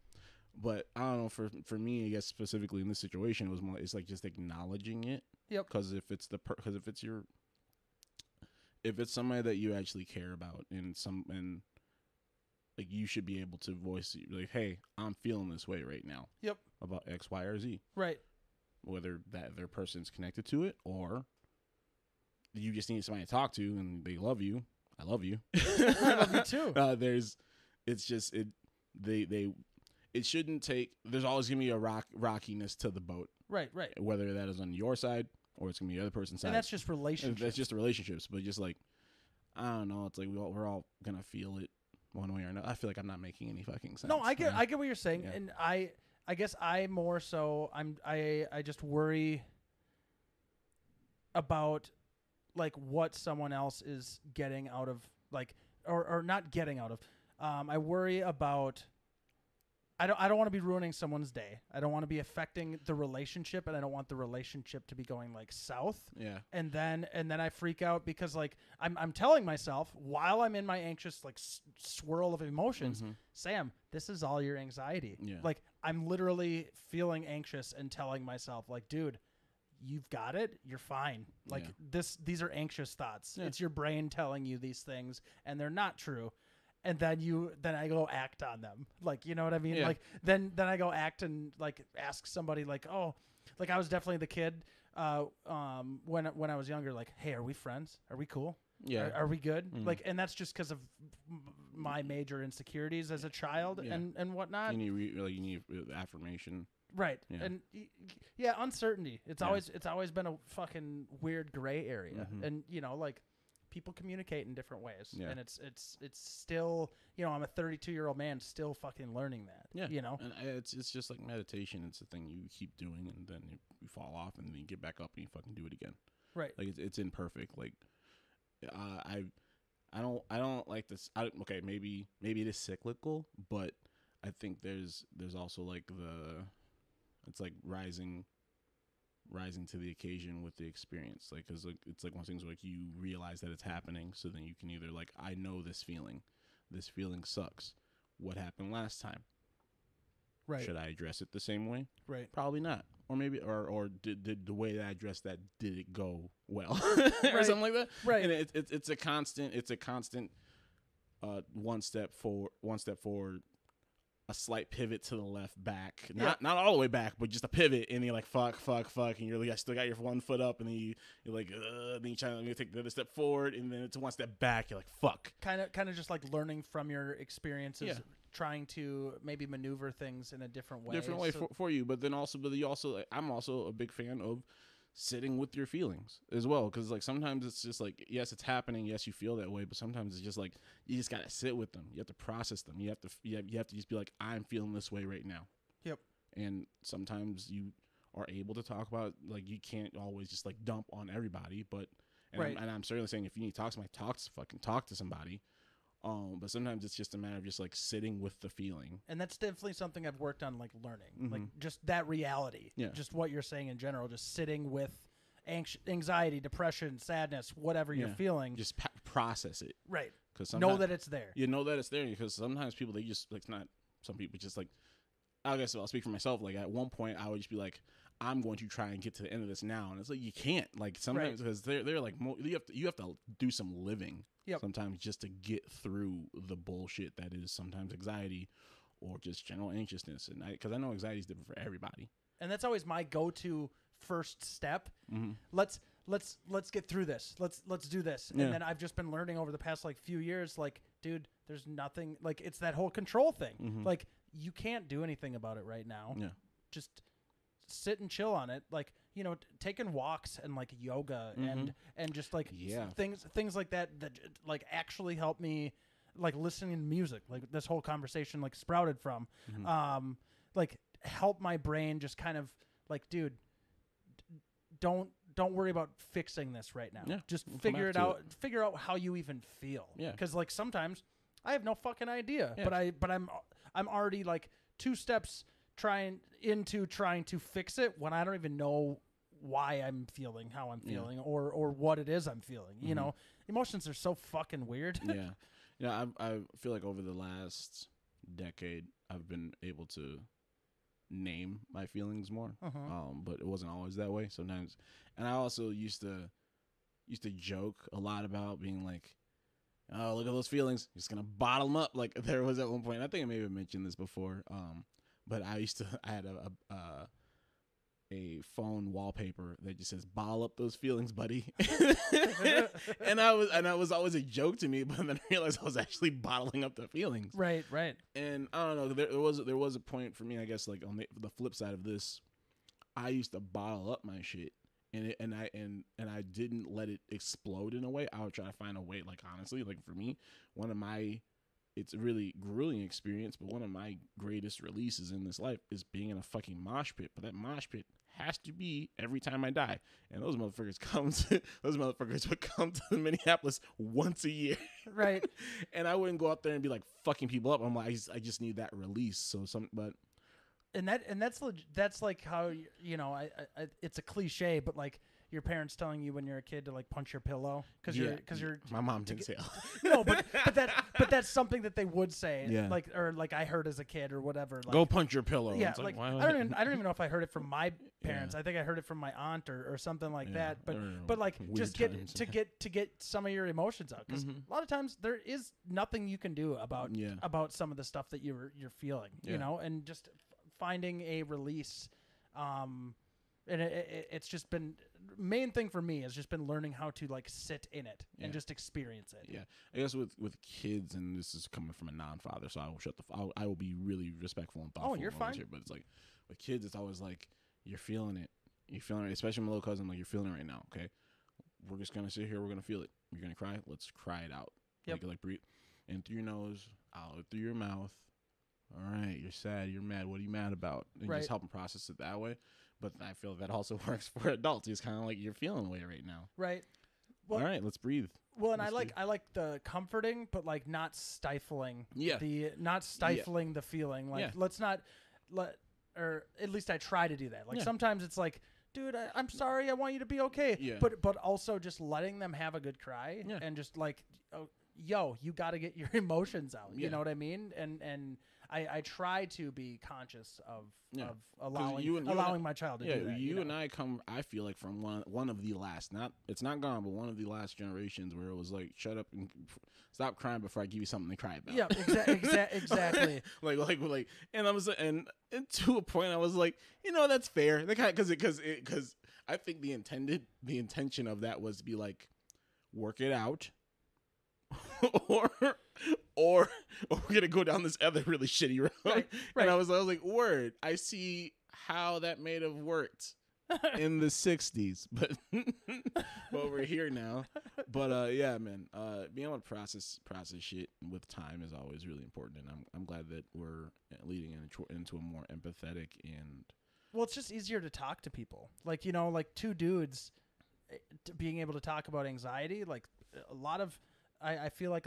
But I don't know. For me, I guess specifically in this situation, it was more. It's like just acknowledging it. Yep. Because if it's somebody that you actually care about, and like you should be able to voice it, like, hey, I'm feeling this way right now. Yep. About X, Y, or Z. Right. Whether that their person's connected to it, or you just need somebody to talk to, and they love you. I love you. I love you too. It shouldn't take. There's always gonna be a rockiness to the boat. Right. Whether that is on your side or it's gonna be the other person's side. And that's just relationships. That's just relationships. But just like, I don't know. It's like we're all gonna feel it one way or another. I feel like I'm not making any fucking sense. No, I get what you're saying, and I guess I more so I just worry about like what someone else is getting out of, like, or not getting out of. I worry about. I don't want to be ruining someone's day. I don't want to be affecting the relationship, and I don't want the relationship to be going like south. Yeah. And then I freak out because like I'm telling myself while I'm in my anxious like swirl of emotions, Sam, this is all your anxiety. Yeah. Like I'm literally feeling anxious and telling myself like, dude, you've got it. You're fine. Like these are anxious thoughts. Yeah. It's your brain telling you these things, and they're not true. And then I go act on them. Like, you know what I mean? Yeah. Like then I go act and like ask somebody like, oh, like I was definitely the kid when I was younger, like, hey, are we friends? Are we cool? Yeah. Are we good? Like, and that's just because of my major insecurities as a child and whatnot. And you need affirmation. Right. Yeah. And uncertainty. It's always been a fucking weird gray area. And you know, like people communicate in different ways, and it's still, you know, I'm a 32-year-old man still fucking learning that. Yeah, you know, and it's just like meditation. It's a thing you keep doing, and then you fall off, and then you get back up, and you fucking do it again. Right. Like it's imperfect. Like I don't like this. Okay, maybe it is cyclical, but I think there's also like it's like rising rising to the occasion with the experience. Like, cause like, it's like one thing like you realize that it's happening. So then you can either like, I know this feeling sucks. What happened last time? Right. Should I address it the same way? Right. Probably not. Or maybe, or did the way that I addressed that, did it go well? Right. Or something like that. Right. And it's a constant, one step forward, a slight pivot to the left, back, not all the way back, but just a pivot, and you're like fuck, and you're like, I still got your one foot up, and then you're like, then you try to take the other step forward, and then it's one step back, you're like fuck. Kind of just like learning from your experiences, trying to maybe maneuver things in a different way. For you, but you also, I'm also a big fan of sitting with your feelings as well, because like sometimes it's just like, yes, it's happening, yes, you feel that way, but sometimes it's just like you just gotta sit with them, you have to process them, you have to just be like, I'm feeling this way right now. Yep. And sometimes you are able to talk about, like, you can't always just like dump on everybody, but I'm certainly saying if you need to talk to somebody, talk to somebody. But sometimes it's just a matter of just like sitting with the feeling. And that's definitely something I've worked on, like learning, like just that reality, just what you're saying in general, just sitting with anxiety, depression, sadness, whatever you're feeling. Just process it. Right. Because know that it's there. You know that it's there, because sometimes people, they just like, not some people just like, I guess I'll speak for myself. Like at one point I would just be like, I'm going to try and get to the end of this now. And it's like, you can't, like sometimes, because they're like, you have to do some living. Yep. Sometimes just to get through the bullshit that is sometimes anxiety or just general anxiousness. And because I know anxiety is different for everybody. And that's always my go-to first step. Mm-hmm. Let's get through this. Let's do this. And then I've just been learning over the past like few years, like, dude, there's nothing, like, it's that whole control thing. Mm-hmm. Like, you can't do anything about it right now. Yeah. Just sit and chill on it. Like, you know, taking walks and like yoga and just like things like that like actually help me, like listening to music, like this whole conversation like sprouted from, like help my brain just kind of like, dude, don't worry about fixing this right now. Yeah. Just figure it out. Figure out how you even feel. Yeah. Cause like sometimes I have no fucking idea, but I'm already like 2 steps trying to fix it when I don't even know why I'm feeling how I'm feeling or what it is I'm feeling. You know, emotions are so fucking weird. I feel like over the last decade I've been able to name my feelings more, but it wasn't always that way sometimes. And I also used to joke a lot about being like, oh, look at those feelings, you're just gonna bottle them up. Like there was at one point, I think I may have mentioned this before, but I had a phone wallpaper that just says "bottle up those feelings, buddy," and I was always a joke to me, but then I realized I was actually bottling up the feelings. Right. And I don't know, there was a point for me, I guess, like on the flip side of this, I used to bottle up my shit, and I didn't let it explode in a way. I would try to find a way, like honestly, like for me, it's a really grueling experience, but one of my greatest releases in this life is being in a fucking mosh pit. But that mosh pit has to be every time I die. And those motherfuckers would come to Minneapolis once a year. Right. And I wouldn't go out there and be like fucking people up. I'm like, I just need that release. And that's like how, you know, I it's a cliche, but like your parents telling you when you're a kid to like punch your pillow because you're my mom didn't say no, but that's something that they would say, like, or like I heard as a kid or whatever, like, go punch your pillow. Yeah, like I don't even know if I heard it from my parents. I think I heard it from my aunt or something like that. But like weird just get some of your emotions out, because a lot of times there is nothing you can do about some of the stuff that you're feeling, you know, and just finding a release. And it's just been, main thing for me has just been learning how to like sit in it and just experience it. Yeah, I guess with kids, and this is coming from a non-father, so I will I will be really respectful and thoughtful. Oh, you're fine. Here, but it's like with kids, it's always like you're feeling it, especially my little cousin. Like, you're feeling it right now. Okay, we're just gonna sit here. We're gonna feel it. You're gonna cry. Let's cry it out. Yep. Like breathe in through your nose, out through your mouth. All right, you're sad. You're mad. What are you mad about? And just help them process it that way. But I feel that also works for adults. It's kind of like you're feeling way right now. Right. Well, all right, let's breathe. Well, and I like the comforting, but like not stifling. Yeah. Not stifling the feeling. Like let's not or at least I try to do that. Like sometimes it's like, dude, I'm sorry. I want you to be okay. Yeah. But also just letting them have a good cry and just like, oh, yo, you got to get your emotions out. You know what I mean? And I try to be conscious of allowing my child to do that. You and I come, I feel like, from one of the last, it's not gone, but one of the last generations where it was like, shut up and stop crying before I give you something to cry about. Yeah, exactly. like, and I was, and to a point, I was like, that's fair. Because I think the intention of that was to be like, work it out, or we're gonna go down this other really shitty road. Right. And I was like, word, I see how that may have worked in the 60s, but we're here now. But yeah, man, being able to process shit with time is always really important, and I'm glad that we're leading into a more empathetic and. Well, it's just easier to talk to people, like like two dudes being able to talk about anxiety. Like a lot of, I feel like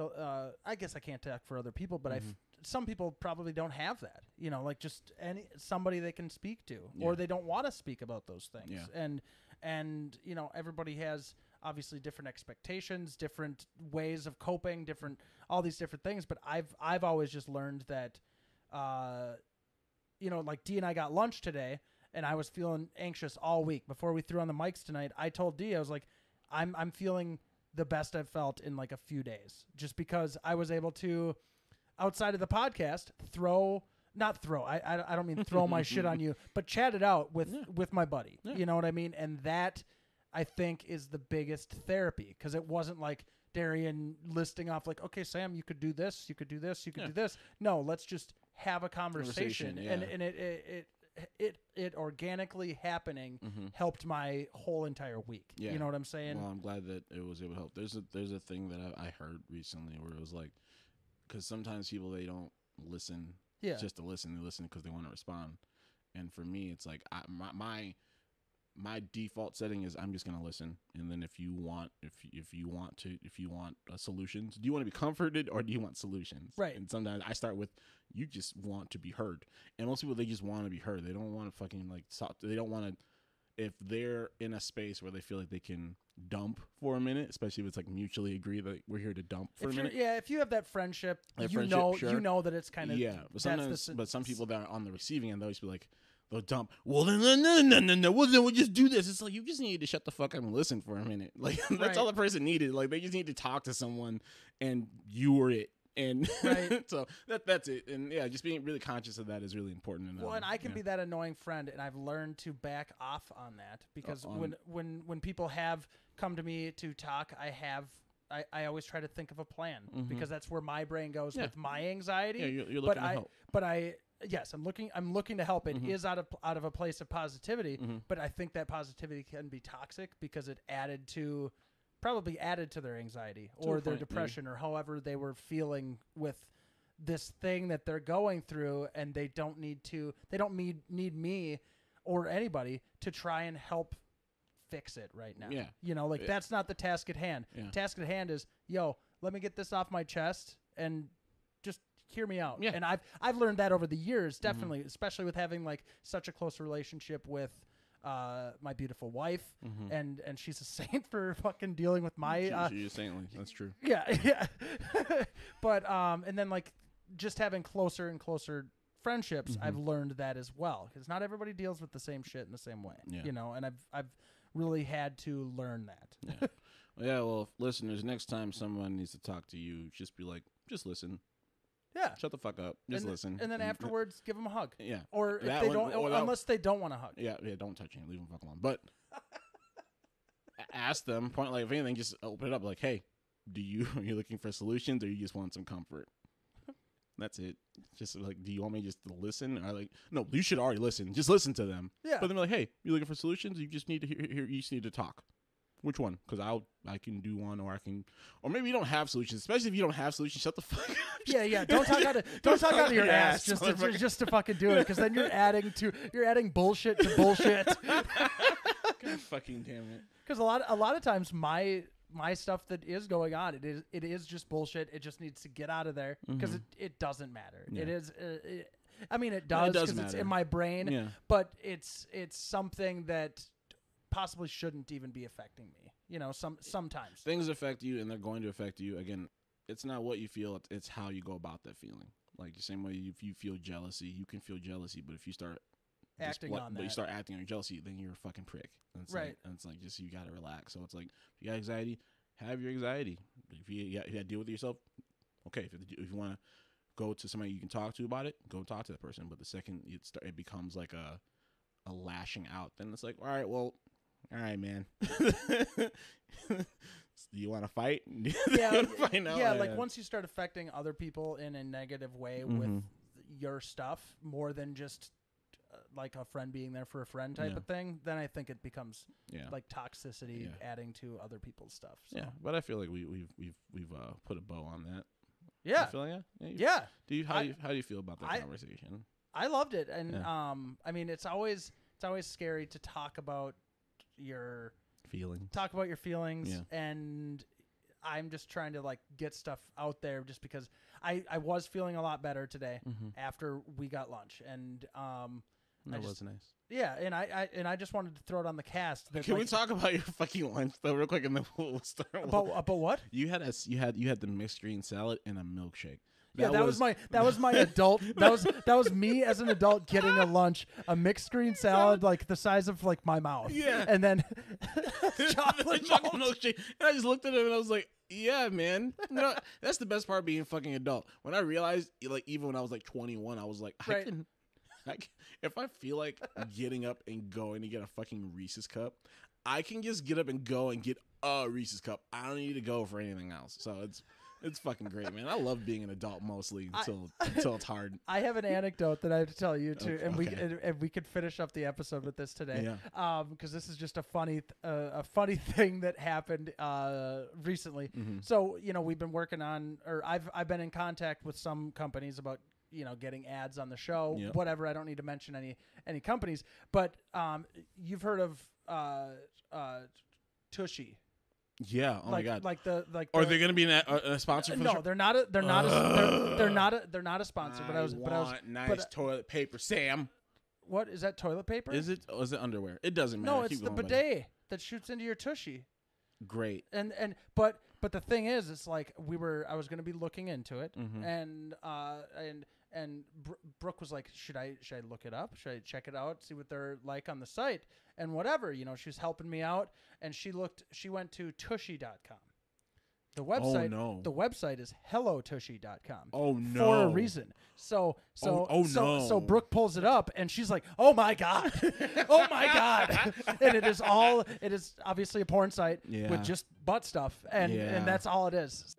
I guess I can't talk for other people, but some people probably don't have that. Like just somebody they can speak to, or they don't want to speak about those things. Yeah. And everybody has obviously different expectations, different ways of coping, all these different things. But I've always just learned that, like Dee and I got lunch today, and I was feeling anxious all week. Before we threw on the mics tonight, I told Dee, I was like, I'm feeling the best I've felt in like a few days, just because I was able to, outside of the podcast, I don't mean throw my shit on you, but chat it out with my buddy. Yeah. You know what I mean? And that, I think, is the biggest therapy, because it wasn't like Darien listing off like, okay, Sam, you could do this, you could do this, you could do this. No, let's just have a conversation. And it organically happening helped my whole entire week. Yeah. You know what I'm saying? Well, I'm glad that it was able to help. There's a thing that I heard recently where it was like, because sometimes people, they don't listen just to listen. They listen because they want to respond. And for me, it's like my default setting is I'm just gonna listen, and then if you want solutions, do you want to be comforted or do you want solutions? Right. And sometimes I start with, you just want to be heard, and most people, they just want to be heard. They don't want to fucking like stop. They don't want to. If they're in a space where they feel like they can dump for a minute, especially if it's like mutually agreed that we're here to dump for a minute. Yeah, if you have that friendship, sure. You know that it's kind of but some people that are on the receiving end, they'll just be like, they'll dump. Well, no. Well, then we'll just do this. It's like, you just need to shut the fuck up and listen for a minute. Like that's all the person needed. Like they just need to talk to someone, and you were it. And so that's it. And yeah, just being really conscious of that is really important. Well, and I can be that annoying friend, and I've learned to back off on that, because when people have come to me to talk, I always try to think of a plan, because that's where my brain goes with my anxiety. Yeah, you're looking to help. Yes, I'm looking to help. It is out of a place of positivity, but I think that positivity can be toxic, because it probably added to their anxiety or their depression, or however they were feeling with this thing that they're going through, and they don't need me or anybody to try and help fix it right now. Yeah. That's not the task at hand. Yeah. Task at hand is, let me get this off my chest and just hear me out. Yeah. And I've learned that over the years, definitely, especially with having like such a close relationship with my beautiful wife, and she's a saint for fucking dealing with my she's saintly. That's true. Yeah. But and then like just having closer and closer friendships, I've learned that as well, because not everybody deals with the same shit in the same way. And I've really had to learn that. Well, listeners, next time someone needs to talk to you, just be like, just listen. Yeah. Shut the fuck up. Just listen. And then afterwards, give them a hug. Yeah. Or if they don't, unless they don't want to hug. Yeah. Don't touch anything. Leave them fuck alone. But ask them, if anything, just open it up. Like, hey, are you looking for solutions, or you just want some comfort? That's it. Just like, do you want me just to listen? Or like, no, you should already listen. Just listen to them. Yeah. But then be like, hey, you looking for solutions? You just need to hear. You just need to talk. Which one? Because I can do one, or maybe you don't have solutions. Especially if you don't have solutions, shut the fuck up. Yeah. Don't talk out of your ass just to fucking do it, because then you're adding bullshit to bullshit. God fucking damn it. Because a lot of times my stuff that is going on, it is just bullshit. It just needs to get out of there, because it doesn't matter. Yeah. It is. It does because it's in my brain. Yeah. But it's something that possibly shouldn't even be affecting me. You know, sometimes things affect you, and they're going to affect you. Again, it's not what you feel; it's how you go about that feeling. Like the same way, if you feel jealousy, you can feel jealousy, but if you start acting on that, but you start acting on your jealousy, then you're a fucking prick. And it's right? Like, and it's like just you gotta relax. So it's like if you got anxiety, have your anxiety. If you got to deal with it yourself, okay. If you want to go to somebody you can talk to about it, go talk to that person. But the second it becomes like a lashing out, then it's like, all right, man. Do you want to fight? Like once you start affecting other people in a negative way with your stuff more than just like a friend being there for a friend type of thing, then I think it becomes like toxicity adding to other people's stuff. So. Yeah, but I feel like we've put a bow on that. Yeah, you feeling it? Yeah. How do you feel about that conversation? I loved it, and I mean, it's always scary to talk about your feelings, and I'm just trying to like get stuff out there just because I was feeling a lot better today after we got lunch, and that was nice. Yeah, and I just wanted to throw it on the cast. That, Can we talk about your fucking lunch though, real quick, and then we'll start. About what? You had the mixed green salad and a milkshake. That was my adult. That was me as an adult getting a lunch, a mixed green salad like the size of like my mouth. Yeah, and then chocolate milkshake. And I just looked at him and I was like, yeah, man. No, that's the best part of being a fucking adult. When I realized, like, even when I was like 21, I was like, if I feel like getting up and going to get a fucking Reese's cup, I can just get up and go and get a Reese's cup. I don't need to go for anything else. So it's fucking great, man. I love being an adult mostly until it's hard. I have an anecdote that I have to tell you too, and we could finish up the episode with this today. Yeah. Because this is just a funny thing that happened recently. Mm-hmm. So we've been working on, or I've been in contact with some companies about getting ads on the show. Yep. Whatever. I don't need to mention any companies, but you've heard of Tushy. Yeah. Oh my God. Are they going to be a sponsor for the show? No, they're not a sponsor. But I was nice toilet paper, Sam. What is that? Toilet paper? Is it? Or is it underwear? It doesn't matter. No, it's the bidet that shoots into your tushy. Great. But the thing is, it's like I was going to be looking into it, and Brooke was like, should I look it up? Should I check it out? See what they're like on the site and whatever. She was helping me out, and she went to tushy.com. The website. Oh, no. The website is hellotushy.com. Oh no. For a reason. So Brooke pulls it up and she's like, "Oh my God." Oh my God. And it is obviously a porn site with just butt stuff and that's all it is.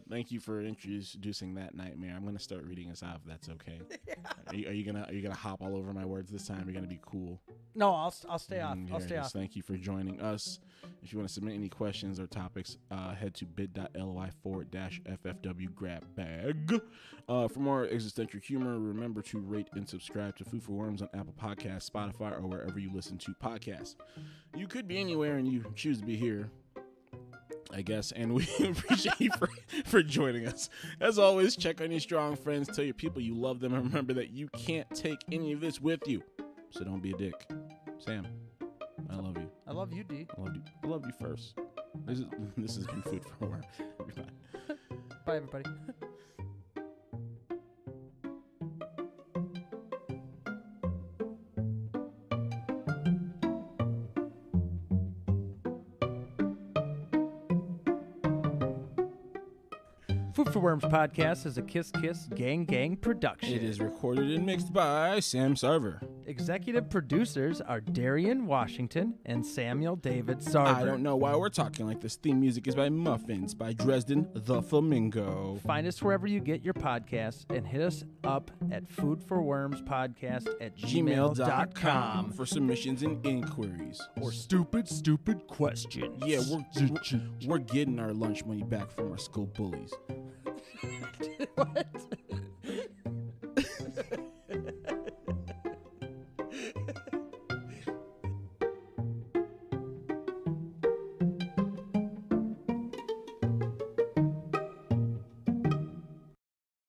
Thank you for introducing that nightmare. I'm gonna start reading this out if that's okay. Yeah. Are you gonna hop all over my words this time? You're gonna be cool. No, I'll stay off. I'll stay off. Thank you for joining us. If you want to submit any questions or topics, head to bit.ly/FFW grab bag. For more existential humor, remember to rate and subscribe to Food for Worms on Apple Podcasts, Spotify, or wherever you listen to podcasts. You could be anywhere and you choose to be here, I guess, and we appreciate you for joining us. As always, check on your strong friends, tell your people you love them, and remember that you can't take any of this with you. So don't be a dick. Sam, I love you. I love you, D. I love you first. This has been Food for Worms. Bye, everybody. Food for Worms podcast is a Kiss Kiss Gang Gang production. It is recorded and mixed by Sam Sarver. Executive producers are Darien Washington and Samuel David Sarver. I don't know why we're talking like this. Theme music is by Muffins by Dresden, the Flamingo. Find us wherever you get your podcasts and hit us up at foodforwormspodcast@gmail.com for submissions and inquiries. Or stupid questions. Yeah, we're getting our lunch money back from our school bullies. What?